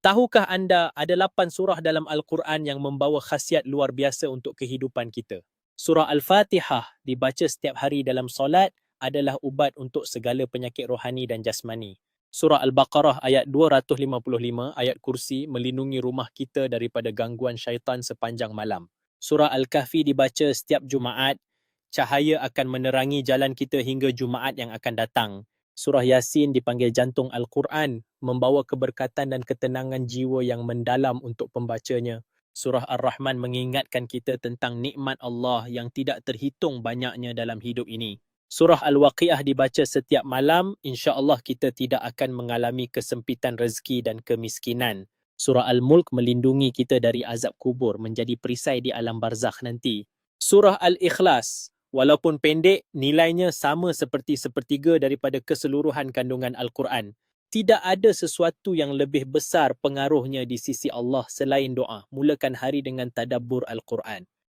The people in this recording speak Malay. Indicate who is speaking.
Speaker 1: Tahukah anda ada 8 surah dalam Al-Quran yang membawa khasiat luar biasa untuk kehidupan kita? Surah Al-Fatihah dibaca setiap hari dalam solat adalah ubat untuk segala penyakit rohani dan jasmani. Surah Al-Baqarah ayat 255, ayat kursi melindungi rumah kita daripada gangguan syaitan sepanjang malam. Surah Al-Kahfi dibaca setiap Jumaat, cahaya akan menerangi jalan kita hingga Jumaat yang akan datang. Surah Yasin dipanggil jantung Al-Quran, membawa keberkatan dan ketenangan jiwa yang mendalam untuk pembacanya. Surah Ar-Rahman mengingatkan kita tentang nikmat Allah yang tidak terhitung banyaknya dalam hidup ini. Surah Al-Waqiah dibaca setiap malam, insya-Allah kita tidak akan mengalami kesempitan rezeki dan kemiskinan. Surah Al-Mulk melindungi kita dari azab kubur, menjadi perisai di alam barzakh nanti. Surah Al-Ikhlas, walaupun pendek, nilainya sama seperti sepertiga daripada keseluruhan kandungan Al-Quran. Tidak ada sesuatu yang lebih besar pengaruhnya di sisi Allah selain doa. Mulakan hari dengan tadabbur Al-Quran.